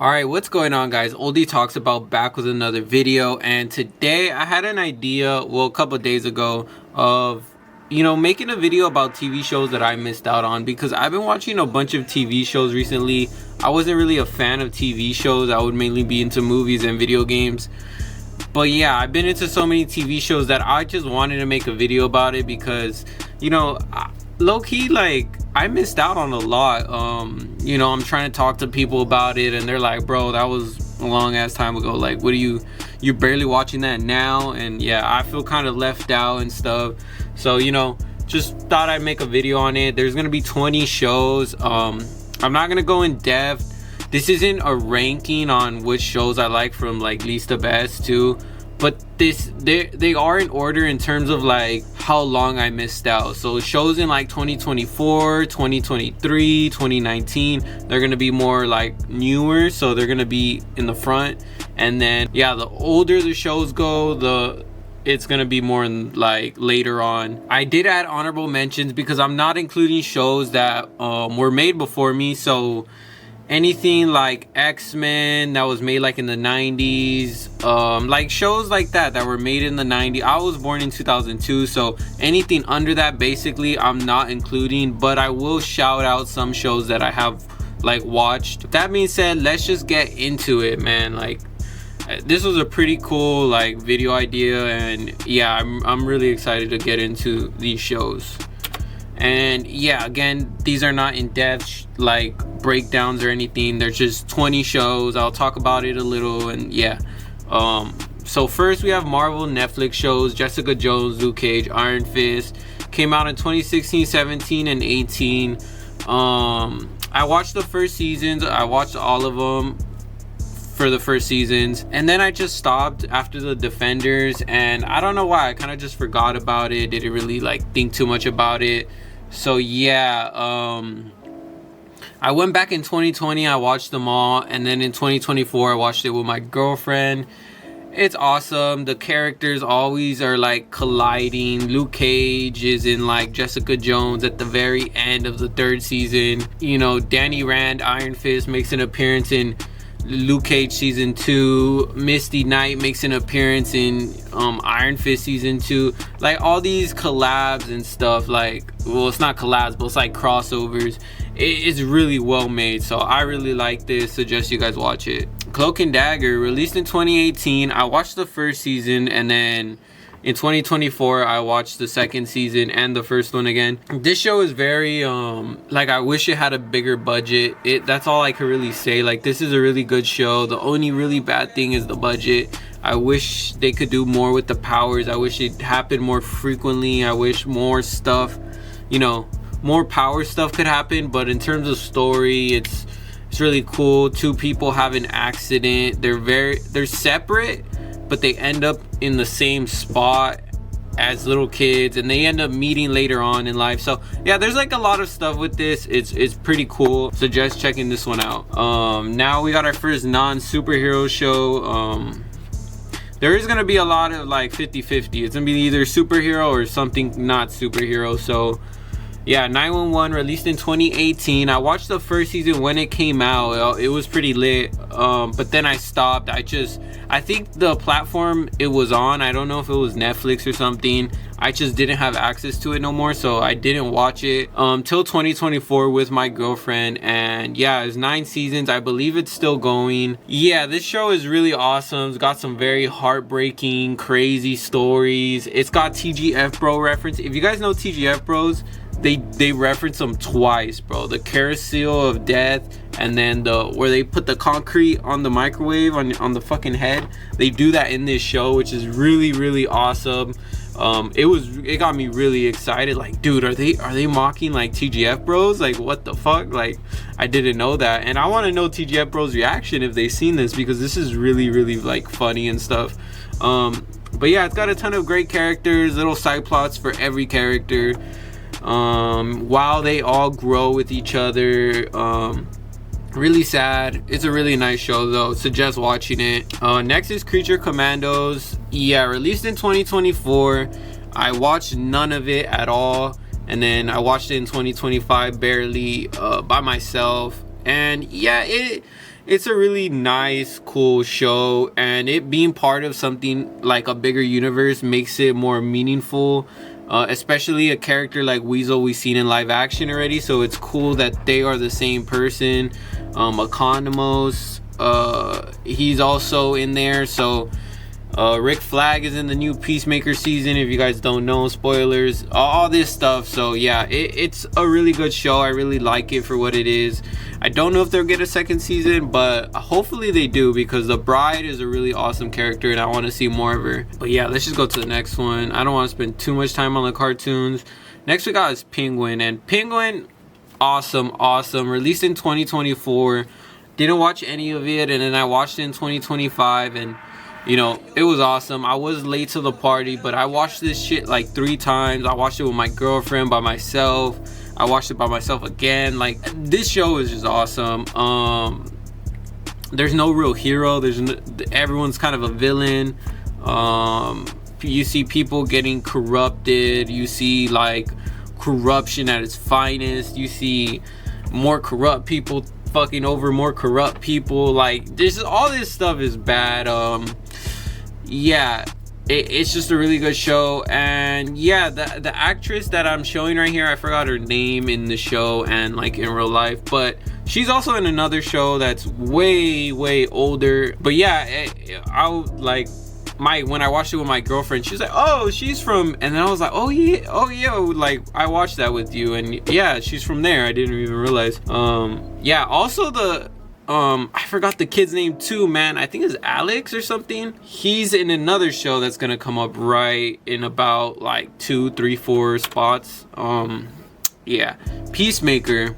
Alright, what's going on, guys? Oldie Talks About back with another video, and today I had an idea, well, a couple days ago, of making a video about TV shows that I missed out on, because I've been watching a bunch of TV shows recently. I wasn't really a fan of TV shows. I would mainly be into movies and video games. But yeah, I've been into so many TV shows that I just wanted to make a video about it because, low-key, like, I missed out on a lot. I'm trying to talk to people about it and they're like, bro, that was a long ass time ago. Like, what are you're barely watching that now? And yeah, I feel kind of left out and stuff. So, just thought I'd make a video on it. There's gonna be 20 shows. I'm not gonna go in depth. This isn't a ranking on which shows I like from like least to best too, but they are in order in terms of like how long I missed out. So shows in like 2024, 2023, 2019, they're gonna be more like newer, so they're gonna be in the front. And then yeah, the older the shows go, it's gonna be more in like later on. I did add honorable mentions because I'm not including shows that were made before me. So anything like X-Men that was made like in the 90s, like shows like that were made in the 90s. I was born in 2002, so anything under that basically I'm not including, but I will shout out some shows that I have like watched. That being said, let's just get into it, man. Like, this was a pretty cool like video idea, and yeah, I'm really excited to get into these shows. And yeah, again, these are not in-depth like breakdowns or anything. They're just 20 shows. I'll talk about it a little. And yeah, so first we have Marvel Netflix shows. Jessica Jones, Luke Cage, Iron Fist came out in 2016, 17, and 18. I watched the first seasons. I watched all of them for the first seasons, and then I just stopped after the Defenders, and I don't know why. I kind of just forgot about it. Didn't really like think too much about it. So yeah, I went back in 2020. I watched them all, and then in 2024 I watched it with my girlfriend. It's awesome. The characters always are like colliding. Luke Cage is in like Jessica Jones at the very end of the third season. Danny Rand, Iron Fist, makes an appearance in Luke Cage season 2. Misty Knight makes an appearance in Iron Fist season 2. Like, all these collabs and stuff, like, well, it's not collabs, but it's like crossovers. It's really well made, so I really like this. Suggest you guys watch it. Cloak and Dagger, released in 2018. I watched the first season, and then in 2024 I watched the second season and the first one again. This show is very like, I wish it had a bigger budget. That's all I could really say. Like, this is a really good show. The only really bad thing is the budget. I wish they could do more with the powers. I wish it happened more frequently. I wish more stuff, more power stuff could happen. But in terms of story, it's really cool. Two people have an accident. They're separate, but they end up in the same spot as little kids, and they end up meeting later on in life. So yeah, there's like a lot of stuff with this. It's pretty cool. Suggest checking this one out. Now we got our first non-superhero show. There is gonna be a lot of like 50-50. It's gonna be either superhero or something not superhero. So yeah, 911, released in 2018. I watched the first season when it came out. It was pretty lit, but then I stopped. I think the platform it was on, I don't know if it was Netflix or something, I just didn't have access to it no more, so I didn't watch it till 2024 with my girlfriend. And yeah, it's 9 seasons. I believe it's still going. Yeah, this show is really awesome. It's got some very heartbreaking, crazy stories. It's got TGF Bro reference. If you guys know TGF Bros, they reference them twice, bro. The carousel of death, and then where they put the concrete on the microwave on the fucking head. They do that in this show, which is really, really awesome. It got me really excited. Like, dude, are they mocking like TGF Bros? Like, what the fuck? Like, I didn't know that, and I want to know TGF Bros reaction if they've seen this, because this is really, really like funny and stuff. But yeah, it's got a ton of great characters, little side plots for every character. While they all grow with each other. Really sad. It's a really nice show though. Suggest watching it. Next is Creature Commandos. Yeah, released in 2024. I watched none of it at all, and then I watched it in 2025 barely by myself. And yeah, it's a really nice, cool show, and it being part of something like a bigger universe makes it more meaningful. Especially a character like Weasel we've seen in live action already, so it's cool that they are the same person. Economos, he's also in there, so Rick Flag is in the new Peacemaker season, if you guys don't know, spoilers, all this stuff. So yeah, it's a really good show. I really like it for what it is. I don't know if they'll get a second season, but hopefully they do, because the Bride is a really awesome character and I want to see more of her. But yeah, let's just go to the next one. I don't want to spend too much time on the cartoons. Next we got is Penguin, and Penguin, awesome, released in 2024. Didn't watch any of it, and then I watched it in 2025, and you know, it was awesome. I was late to the party, but I watched this shit like 3 times. I watched it with my girlfriend, by myself. I watched it by myself again. Like, this show is just awesome. There's no real hero. Everyone's kind of a villain. You see people getting corrupted. You see like corruption at its finest. You see more corrupt people fucking over more corrupt people. Like, this, all this stuff is bad. Yeah, it's just a really good show. And yeah, the actress that I'm showing right here, I forgot her name in the show and like in real life, but she's also in another show that's way older. But yeah, when I watched it with my girlfriend, she was like, oh, she's from, and then I was like, oh yeah, like I watched that with you, and yeah, she's from there. I didn't even realize. Yeah, also I forgot the kid's name too, man. I think it's Alex or something. He's in another show that's gonna come up right in about like 2, 3, 4 spots. Yeah, Peacemaker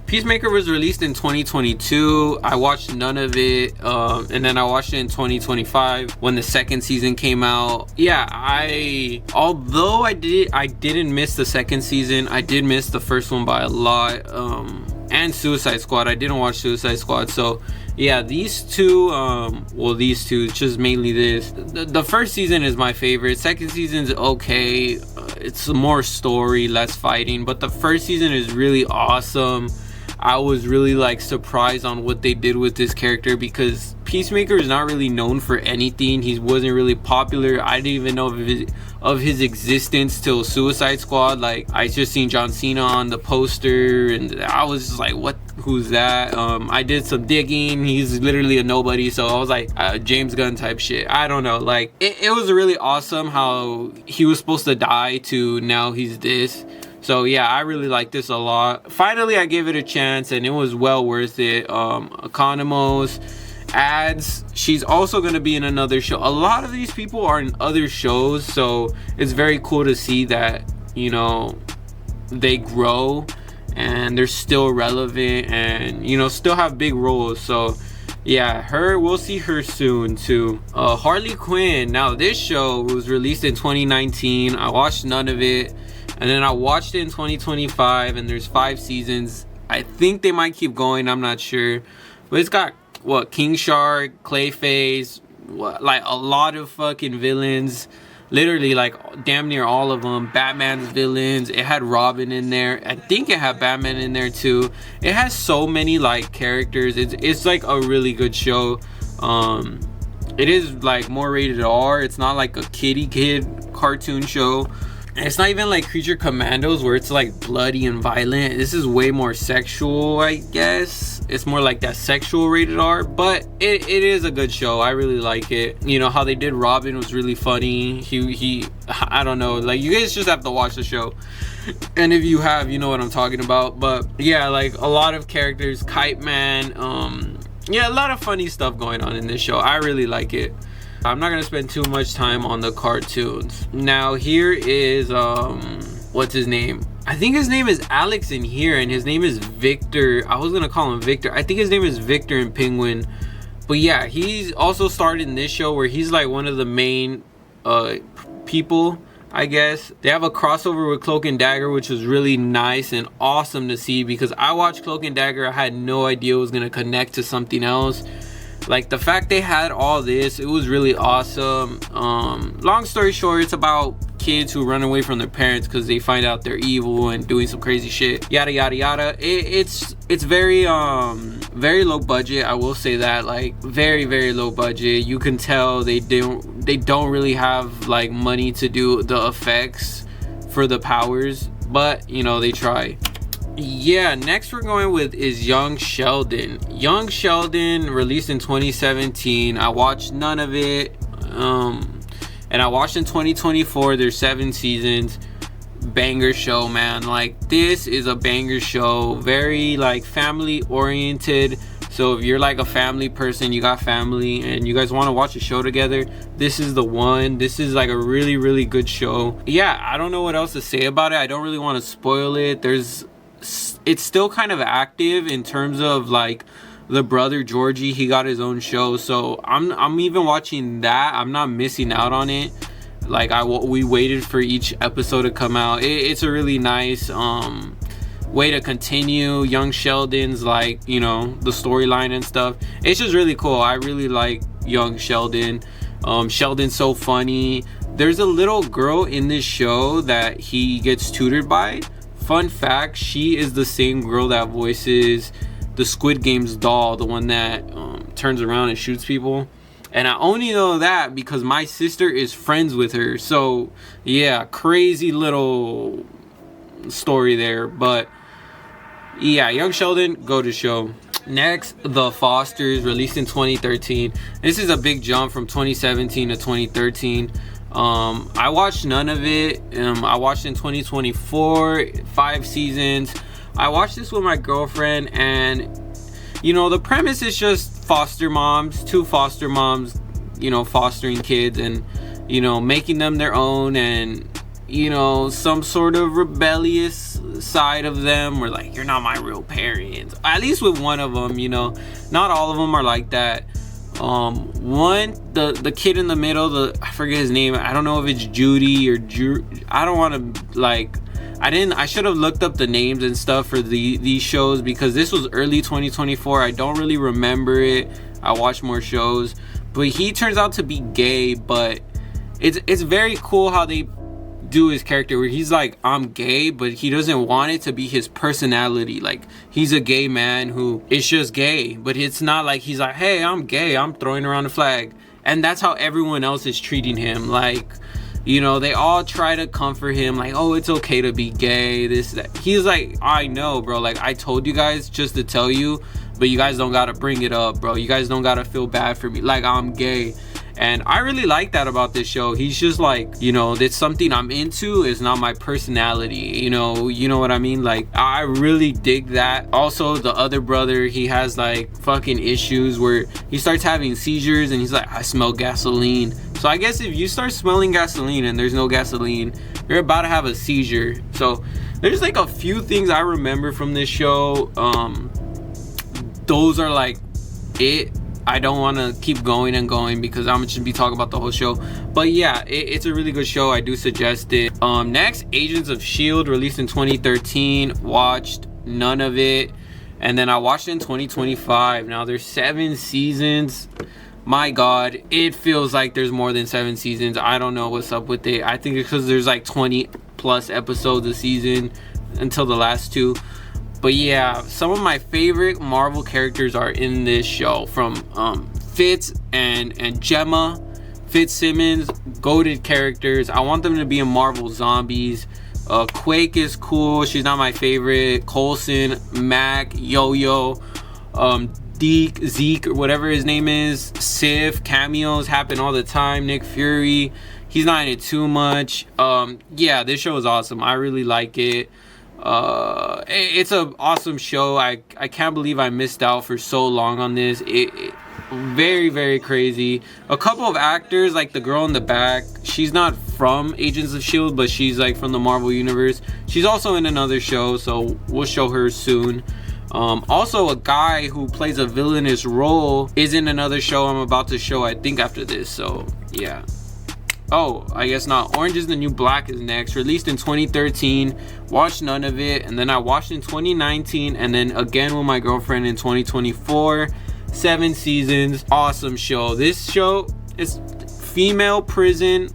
was released in 2022. I watched none of it, and then I watched it in 2025 when the second season came out. Yeah, although I didn't miss the second season, I did miss the first one by a lot. And Suicide Squad, I didn't watch Suicide Squad. So yeah, these two, it's just mainly this. The first season is my favorite. Second season's okay. It's more story, less fighting, but the first season is really awesome. I was really like surprised on what they did with this character, because Peacemaker is not really known for anything. He wasn't really popular. I didn't even know of his existence till Suicide Squad. Like, I just seen John Cena on the poster and I was just like, what, who's that? I did some digging. He's literally a nobody, so I was like, James Gunn type shit. I don't know, like it was really awesome how he was supposed to die to now he's this. So yeah, I really like this a lot. Finally, I gave it a chance and it was well worth it. Economos, Ads, she's also going to be in another show. A lot of these people are in other shows, so it's very cool to see that, you know, they grow and they're still relevant and, you know, still have big roles. So yeah, we'll see her soon too. Harley Quinn, now this show was released in 2019. I watched none of it. And then I watched it in 2025, and there's 5 seasons. I think they might keep going, I'm not sure. But it's got, King Shark, Clayface, like a lot of fucking villains. Literally, like, damn near all of them. Batman's villains. It had Robin in there. I think it had Batman in there, too. It has so many, like, characters. It's like, a really good show. It is, like, more rated R. It's not, like, a kid cartoon show. It's not even like Creature Commandos where it's like bloody and violent. This is way more sexual, I guess. It's more like that sexual rated R, but it is a good show. I really like it. You know, how they did Robin was really funny. I don't know, like, you guys just have to watch the show. And if you have, you know what I'm talking about. But yeah, like a lot of characters, Kite Man, yeah, a lot of funny stuff going on in this show. I really like it. I'm not gonna spend too much time on the cartoons. Now here is what's his name? I think his name is Alex in here, and his name is Victor. I was gonna call him Victor. I think his name is Victor in Penguin. But yeah, he's also starred in this show where he's like one of the main people, I guess. They have a crossover with Cloak and Dagger, which was really nice and awesome to see, because I watched Cloak and Dagger. I had no idea it was gonna connect to something else. Like, the fact they had all this, it was really awesome. Long story short, it's about kids who run away from their parents because they find out they're evil and doing some crazy shit, yada yada yada. It's very very low budget, I will say that. Like very low budget. You can tell they don't really have like money to do the effects for the powers, but you know, they try. Yeah, next we're going with is Young Sheldon. Young Sheldon released in 2017. I watched none of it, and I watched in 2024. There's 7 seasons. Banger show, man. Like, this is a banger show, very like family oriented. So if you're like a family person, you got family and you guys want to watch a show together, this is the one. This is like a really good show. Yeah, I don't know what else to say about it. I don't really want to spoil it. It's still kind of active in terms of like the brother Georgie, he got his own show, so I'm even watching that. I'm not missing out on it. Like we waited for each episode to come out. It's a really nice way to continue Young Sheldon's, like, you know, the storyline and stuff. It's just really cool. I really like Young Sheldon. Sheldon's so funny. There's a little girl in this show that he gets tutored by. Fun fact, she is the same girl that voices the Squid Game's doll, the one that turns around and shoots people. And I only know that because my sister is friends with her. So yeah, crazy little story there. But yeah, Young Sheldon, go to show. Next, The Fosters, released in 2013. This is a big jump from 2017 to 2013. I watched none of it. I watched in 2024, 5 seasons. I watched this with my girlfriend, and you know, the premise is just foster moms, 2 foster moms, you know, fostering kids and, you know, making them their own, and, you know, some sort of rebellious side of them were like, you're not my real parents. At least with one of them, you know, not all of them are like that. The kid in the middle, I forget his name. I don't know if it's Judy or I don't want to like. I should have looked up the names and stuff for these shows because this was early 2024. I don't really remember it. I watched more shows, but he turns out to be gay. But it's very cool how they do his character where he's like, I'm gay, but he doesn't want it to be his personality. Like, he's a gay man who is just gay, but it's not like he's like, hey, I'm gay, I'm throwing around the flag. And that's how everyone else is treating him. Like, you know, they all try to comfort him, like, oh, it's okay to be gay, this, that. He's like, I know, bro, like, I told you guys just to tell you, but you guys don't gotta bring it up, bro. You guys don't gotta feel bad for me, like, I'm gay. And I really like that about this show. He's just like, you know, that's something I'm into, is not my personality. You know what I mean? Like, I really dig that. Also, the other brother, he has like fucking issues where he starts having seizures and he's like, I smell gasoline. So I guess if you start smelling gasoline and there's no gasoline, you're about to have a seizure. So there's like a few things I remember from this show. Those are like it. I don't want to keep going and going because I'm just be talking about the whole show. But yeah, it's a really good show. I do suggest it. Next, Agents of S.H.I.E.L.D. released in 2013. Watched none of it. And then I watched it in 2025. Now there's 7 seasons. My God, it feels like there's more than 7 seasons. I don't know what's up with it. I think it's because there's like 20 plus episodes a season until the last 2. But yeah, some of my favorite Marvel characters are in this show, from Fitz and Gemma. Fitzsimmons, goated characters. I want them to be in Marvel Zombies. Quake is cool. She's not my favorite. Coulson, Mac, Yo-Yo, Deke, Zeke, or whatever his name is. Sif, cameos happen all the time. Nick Fury, he's not in it too much. Yeah, this show is awesome. I really like it. It's an awesome show. I can't believe I missed out for so long on this. It very crazy. A couple of actors, like the girl in the back, she's not from Agents of S.H.I.E.L.D., but she's like from the Marvel universe. She's also in another show, so we'll show her soon. Also, a guy who plays a villainous role is in another show I'm about to show, I think, after this. So yeah. Oh, I guess not. Orange is the New Black is next. Released in 2013. Watched none of it. And then I watched in 2019. And then again with my girlfriend in 2024. 7 seasons. Awesome show. This show is female prison.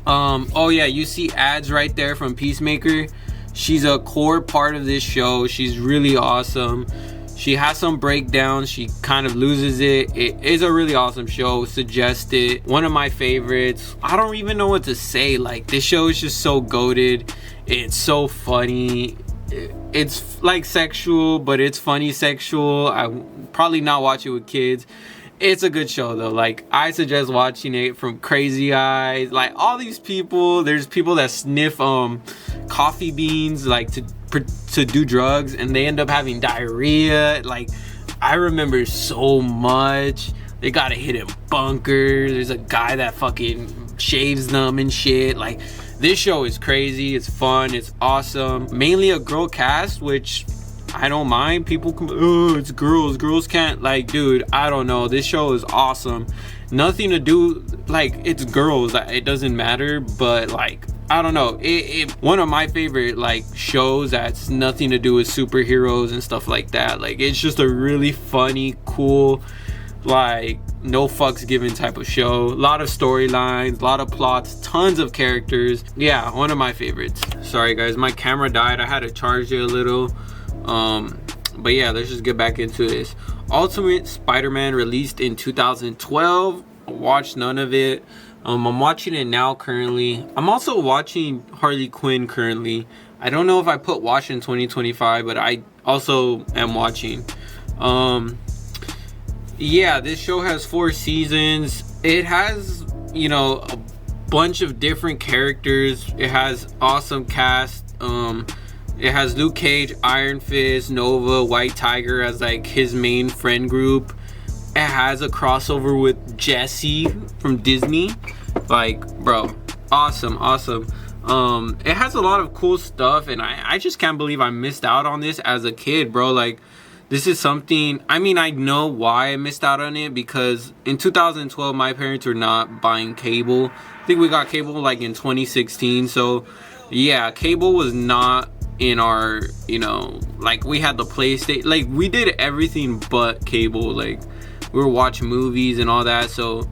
Oh yeah, you see ads right there from Peacemaker. She's a core part of this show. She's really awesome. She has some breakdowns. She kind of loses it. It is a really awesome show. Suggest it. One of my favorites. I don't even know what to say. Like, this show is just so goated. It's so funny. It's like sexual, but it's funny sexual. I probably not watch it with kids. It's a good show though. Like, I suggest watching it. From Crazy Eyes, like all these people. There's people that sniff coffee beans like to do drugs, and they end up having diarrhea. Like, I remember so much. They gotta hit in bunkers. There's a guy that fucking shaves them and shit. Like, this show is crazy. It's fun. It's awesome. Mainly a girl cast, which I don't mind. People come, oh, it's girls. Girls can't, like, dude, I don't know. This show is awesome. Nothing to do, like, it's girls. It doesn't matter, but, like, I don't know. It one of my favorite, like, shows that's nothing to do with superheroes and stuff like that. Like, it's just a really funny, cool, like, no fucks given type of show. A lot of storylines, a lot of plots, tons of characters. Yeah, one of my favorites. Sorry guys, my camera died. I had to charge it a little. But yeah, let's just get back into this. Ultimate Spider-Man released in 2012. I watched none of it. I'm watching it now currently. I'm also watching Harley Quinn currently. I don't know if I put watch in 2025, but I also am watching. Yeah, this show has 4 seasons. It has, you know, a bunch of different characters. It has awesome cast. It has Luke Cage, Iron Fist, Nova, White Tiger as like his main friend group. It has a crossover with Jesse from Disney. Like, bro, awesome. It has a lot of cool stuff, and I just can't believe I missed out on this as a kid, bro. Like, this is something, I mean, I know why I missed out on it, because in 2012 my parents were not buying cable. I think we got cable like in 2016. So yeah, cable was not in our, you know, like, we had the PlayStation, like, we did everything but cable. Like, we were watching movies and all that. So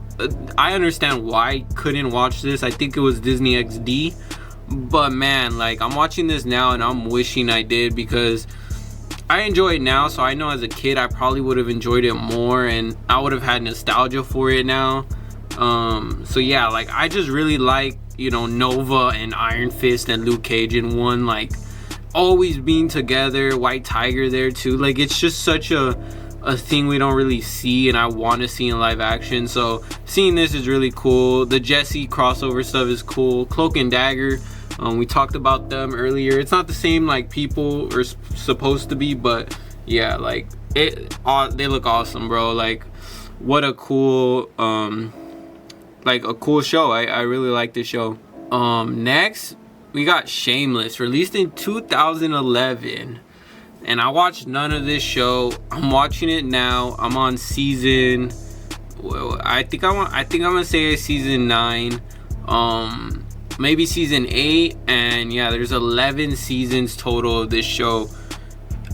I understand why I couldn't watch this. I think it was Disney XD. But man, like, I'm watching this now and I'm wishing I did, because I enjoy it now. So I know as a kid I probably would have enjoyed it more, and I would have had nostalgia for it now. So yeah, like, I just really like, you know, Nova and Iron Fist and Luke Cage in one, like, always being together. White Tiger there too. Like, it's just such a thing we don't really see, and I want to see in live action. So seeing this is really cool. The Jesse crossover stuff is cool. Cloak and Dagger, we talked about them earlier. It's not the same like people are supposed to be, but yeah, like, they look awesome, bro. Like, what a cool like a cool show. I really like this show. Next we got Shameless, released in 2011, and I watched none of this show. I'm watching it now. I'm on season, I think I'm gonna say season 9, maybe season 8, and yeah, there's 11 seasons total of this show.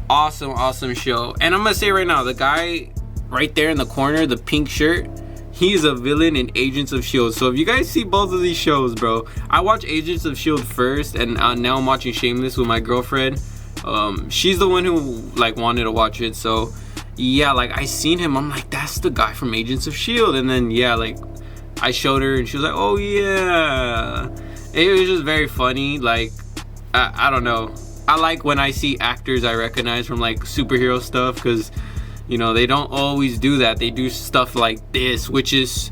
Awesome show. And I'm gonna say right now, the guy right there in the corner, the pink shirt, he's a villain in Agents of S.H.I.E.L.D. So if you guys see both of these shows, bro, I watched Agents of S.H.I.E.L.D. first, and now I'm watching Shameless with my girlfriend. She's the one who like wanted to watch it. So yeah, like, I seen him, I'm like, that's the guy from Agents of S.H.I.E.L.D. And then yeah, like, I showed her and she was like, oh yeah. It was just very funny. Like, I don't know, I like when I see actors I recognize from like superhero stuff, because, you know, they don't always do that. They do stuff like this, which is,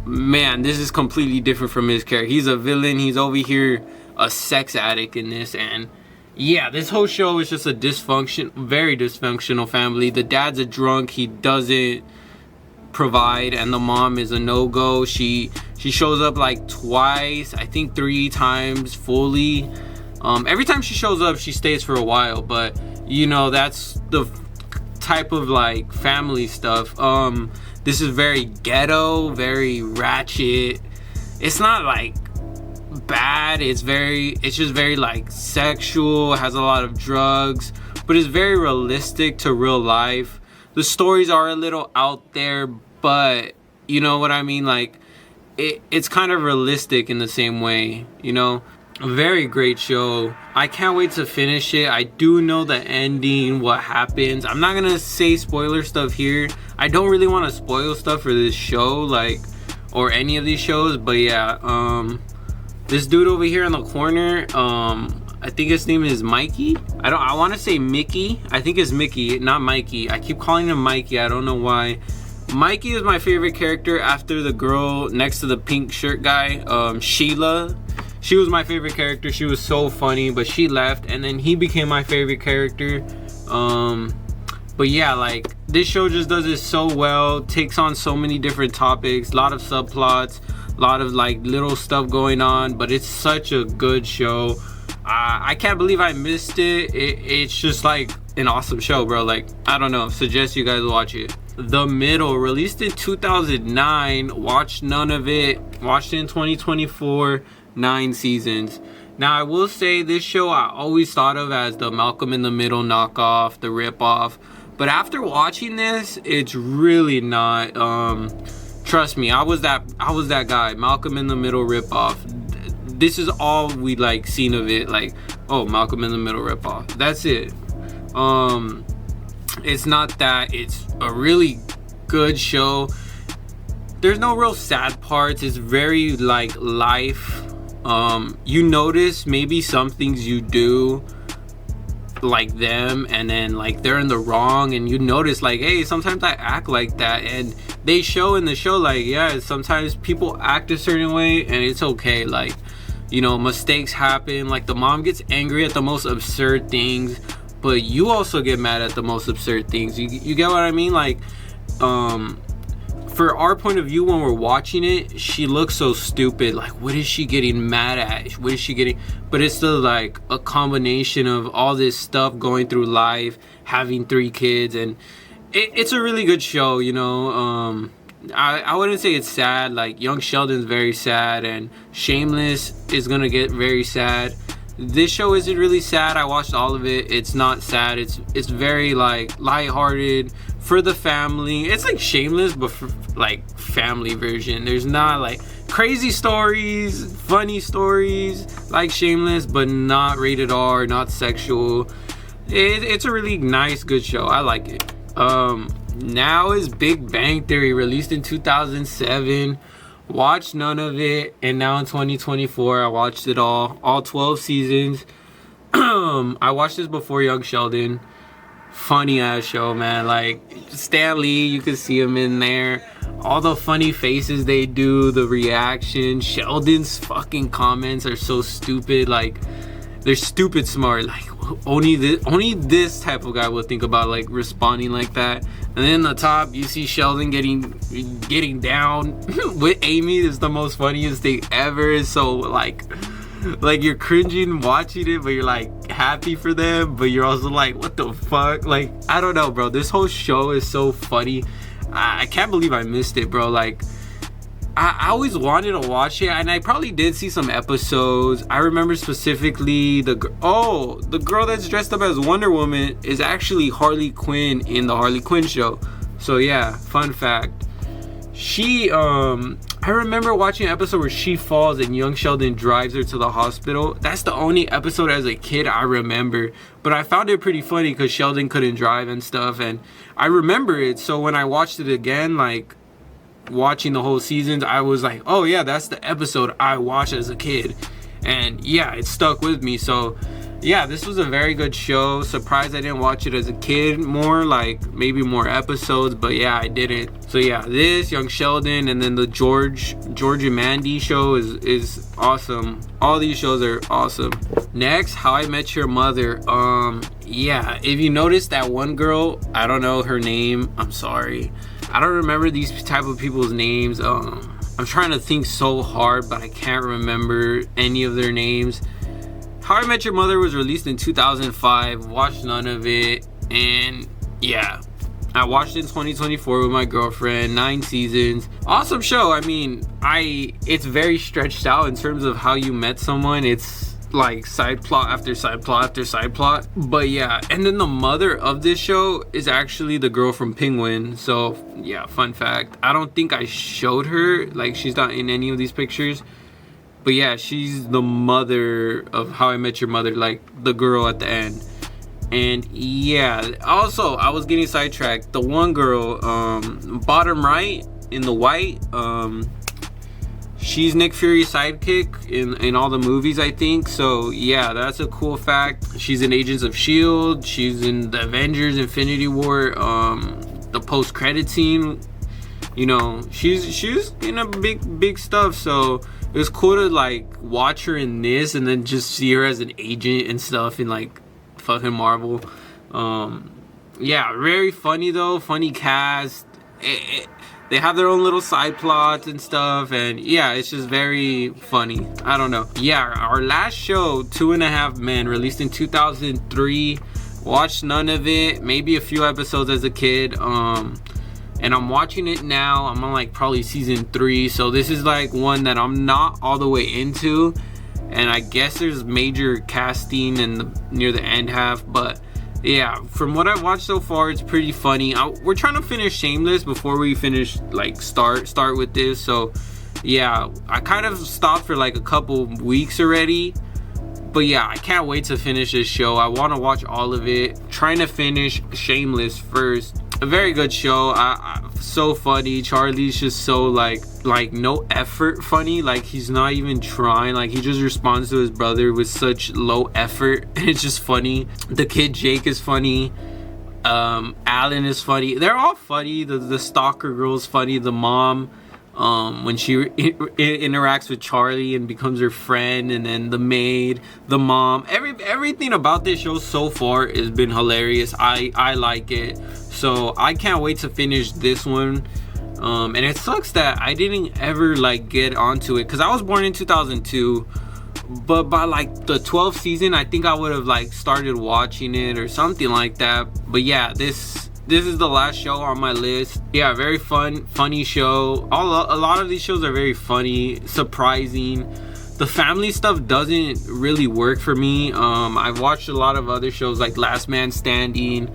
man, this is completely different from his character. He's a villain. He's over here a sex addict in this. And yeah, this whole show is just a very dysfunctional family. The dad's a drunk. He doesn't provide, and the mom is a no-go. She shows up like twice, I think 3 times fully. Every time she shows up, she stays for a while, but you know, that's the type of like family stuff. This is very ghetto, very ratchet. It's not like bad, it's just very like sexual. It has a lot of drugs, but it's very realistic to real life. The stories are a little out there, but you know what I mean, like, it's kind of realistic in the same way, you know. A very great show. I can't wait to finish it. I do know the ending, what happens. I'm not gonna say spoiler stuff here. I don't really want to spoil stuff for this show, like, or any of these shows. But yeah, this dude over here in the corner, I think his name is Mikey. I want to say Mickey. I think it's Mickey, not Mikey. I keep calling him Mikey. I don't know why. Mikey is my favorite character after the girl next to the pink shirt guy, Sheila. She was my favorite character. She was so funny, but she left, and then he became my favorite character. But yeah, like, this show just does it so well. Takes on so many different topics, a lot of subplots, a lot of like little stuff going on, but it's such a good show. I can't believe I missed it. It's just like an awesome show, bro. Like, I don't know, suggest you guys watch it. The Middle, released in 2009. Watched none of it. Watched it in 2024. 9 seasons. Now, I will say this show I always thought of as the Malcolm in the Middle knockoff, the ripoff. But after watching this, it's really not. Trust me, I was that guy, Malcolm in the Middle ripoff. This is all we like seen of it. Like, oh, Malcolm in the Middle ripoff. That's it. It's not that. It's a really good show. There's no real sad parts. It's very like life. You notice maybe some things you do like them, and then like they're in the wrong, and you notice like, hey, sometimes I act like that, and they show in the show like, yeah, sometimes people act a certain way and it's okay. Like, you know, mistakes happen. Like, the mom gets angry at the most absurd things, but you also get mad at the most absurd things. You get what I mean? Like, for our point of view when we're watching it, she looks so stupid. Like, what is she getting mad at? What is she getting? But it's still like a combination of all this stuff going through life, having 3 kids, and it's a really good show, you know. I wouldn't say it's sad. Like, Young Sheldon's very sad, and Shameless is gonna get very sad. This show isn't really sad. I watched all of it. It's not sad. It's very like lighthearted for the family. It's like Shameless, but for like family version. There's not like crazy stories, funny stories like Shameless, but not rated R, not sexual. It's a really nice, good show. I like it. Now is Big Bang Theory, released in 2007. Watched none of it, and now in 2024 I watched it all 12 seasons. I watched this before Young Sheldon. Funny ass show, man. Like, Stan Lee, you can see him in there. All the funny faces they do, the reaction. Sheldon's fucking comments are so stupid. Like, they're stupid smart. Like, only this type of guy will think about like responding like that. And then the top, you see Sheldon getting down with Amy. Is the most funniest thing ever. So like you're cringing watching it, but you're like happy for them, but you're also like, what the fuck? Like, I don't know, bro. This whole show is so funny. I can't believe I missed it, bro. Like, I always wanted to watch it, and I probably did see some episodes. I remember specifically the girl that's dressed up as Wonder Woman is actually Harley Quinn in the Harley Quinn show. So yeah, fun fact. I remember watching an episode where she falls and Young Sheldon drives her to the hospital. That's the only episode as a kid I remember, but I found it pretty funny because Sheldon couldn't drive and stuff, and I remember it. So when I watched it again, like watching the whole seasons, I was like, oh yeah, that's the episode I watched as a kid, and yeah, it stuck with me. So yeah, this was a very good show. Surprised I didn't watch it as a kid more, like maybe more episodes, but yeah, I didn't. So yeah, this Young Sheldon, and then the George and Mandy show is awesome. All these shows are awesome. Next, How I Met Your Mother. Yeah, if you notice that one girl, I don't know her name, I'm sorry, I don't remember these type of people's names. I'm trying to think so hard, but I can't remember any of their names. How I Met Your Mother was released in 2005. Watched none of it, and yeah, I watched it in 2024 with my girlfriend. 9 seasons. Awesome show. I mean, it's very stretched out in terms of how you met someone. It's like side plot after side plot after side plot. But yeah, and then the mother of this show is actually the girl from Penguin. So yeah, fun fact. I don't think I showed her. Like, she's not in any of these pictures. But yeah, she's the mother of How I Met Your Mother, like the girl at the end. And yeah, also I was getting sidetracked. The one girl, bottom right in the white, she's Nick Fury's sidekick in all the movies, I think. So yeah, that's a cool fact. She's in Agents of S.H.I.E.L.D. She's in the Avengers Infinity War, the post-credit scene. You know, she's in a big stuff. So it was cool to like watch her in this and then just see her as an agent and stuff in like fucking Marvel. Yeah, very funny though. Funny cast. They have their own little side plots and stuff, and yeah, it's just very funny. I don't know. Yeah, our last show, 2.5 Men, released in 2003. Watched none of it, maybe a few episodes as a kid. And I'm watching it now. I'm on like probably season 3, so this is like one that I'm not all the way into. And I guess there's major casting in near the end half, but yeah, from what I've watched so far, it's pretty funny. We're trying to finish Shameless before we finish like start with this. So yeah, I kind of stopped for like a couple weeks already, but yeah, I can't wait to finish this show. I want to watch all of it. Trying to finish Shameless first. A very good show. So funny. Charlie's just so like no effort funny. Like he's not even trying. Like he just responds to his brother with such low effort, and it's just funny. The kid Jake is funny. Alan is funny. They're all funny. The stalker girl's funny. The mom, when she interacts with Charlie and becomes her friend, and then the maid, the mom, everything about this show so far has been hilarious. I like it, so I can't wait to finish this one. And it sucks that I didn't ever like get onto it because I was born in 2002, but by like the 12th season I think I would have like started watching it or something like that. But yeah, this is the last show on my list. Yeah, very funny show. A lot of these shows are very funny, surprising. The family stuff doesn't really work for me. I've watched a lot of other shows like Last Man Standing,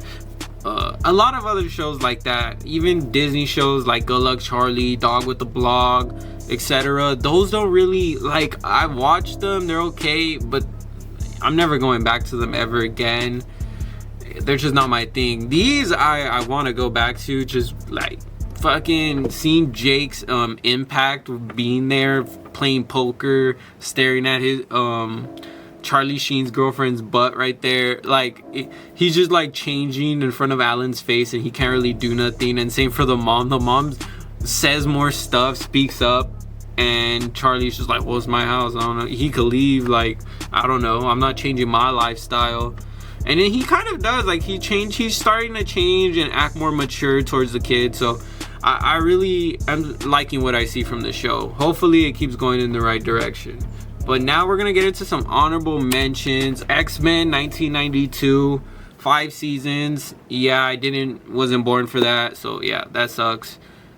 a lot of other shows like that, even Disney shows like Good Luck Charlie, Dog with the Blog, etc. Those don't really like, I watched them, they're okay, but I'm never going back to them ever again. They're just not my thing. These I want to go back to, just like fucking seeing Jake's impact of being there, playing poker, staring at his Charlie Sheen's girlfriend's butt right there. Like he's just like changing in front of Alan's face and he can't really do nothing. And same for the mom. The mom says more stuff, speaks up, and Charlie's just like, well, it's my house, I don't know, he could leave, like, I don't know, I'm not changing my lifestyle. And then he kind of does, like he's starting to change and act more mature towards the kid. So I really am liking what I see from the show. Hopefully it keeps going in the right direction. But now we're gonna get into some honorable mentions. X-Men 1992, 5 seasons. Yeah, wasn't born for that, so yeah, that sucks.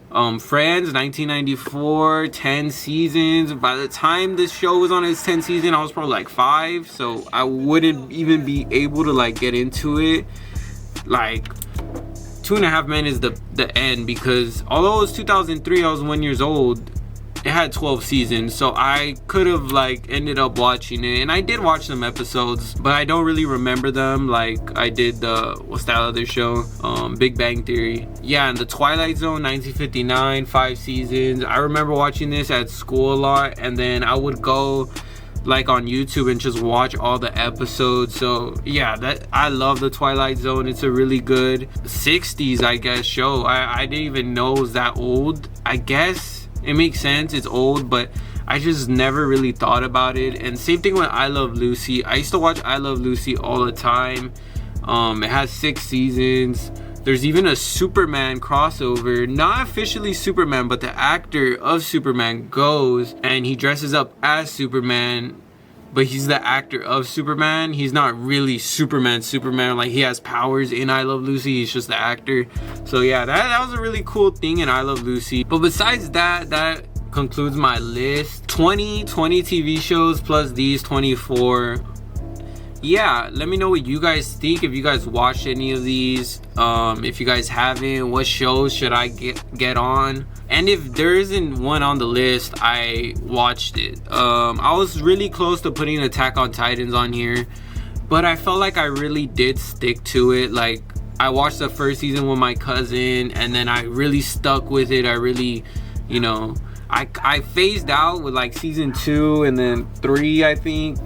Friends 1994, 10 seasons. By the time this show was on its 10th season, I was probably like 5, so I wouldn't even be able to like get into it. Like 2.5 Men is the end, because although it was 2003, I was 1 year old. It had 12 seasons, so I could have like ended up watching it, and I did watch some episodes, but I don't really remember them like I did what's that other show, Big Bang Theory. Yeah, and The Twilight Zone 1959, 5 seasons. I remember watching this at school a lot, and then I would go like on YouTube and just watch all the episodes. So yeah, that I love The Twilight Zone. It's a really good 60s, I guess, show. I didn't even know it was that old. I guess it makes sense, it's old, but I just never really thought about it. And same thing with I Love Lucy. I used to watch I Love Lucy all the time. It has 6 seasons. There's even a Superman crossover, not officially Superman, but the actor of Superman goes and he dresses up as Superman, but he's the actor of Superman. He's not really Superman, like he has powers in I Love Lucy, he's just the actor. So yeah, that was a really cool thing in I Love Lucy. But besides that concludes my list. 20 TV shows plus these 24. yeah, let me know what you guys think, if you guys watched any of these. If you guys haven't, what shows should I get on? And if there isn't one on the list, I watched it. I was really close to putting Attack on Titans on here, but I felt like I really did stick to it. Like, I watched the first season with my cousin, and then I really stuck with it. I really, you know, I phased out with like season 2 and then 3, I think.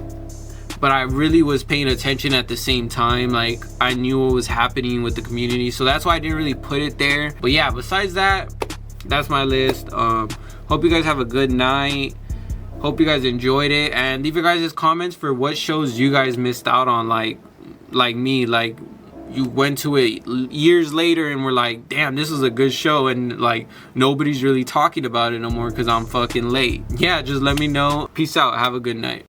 But I really was paying attention at the same time. Like, I knew what was happening with the community, so that's why I didn't really put it there. But yeah, besides that, that's my list. Hope you guys have a good night. Hope you guys enjoyed it, and leave your guys' comments for what shows you guys missed out on, like me. Like, you went to it years later and were like, damn, this is a good show, and like nobody's really talking about it no more because I'm fucking late. Yeah, just let me know. Peace out. Have a good night.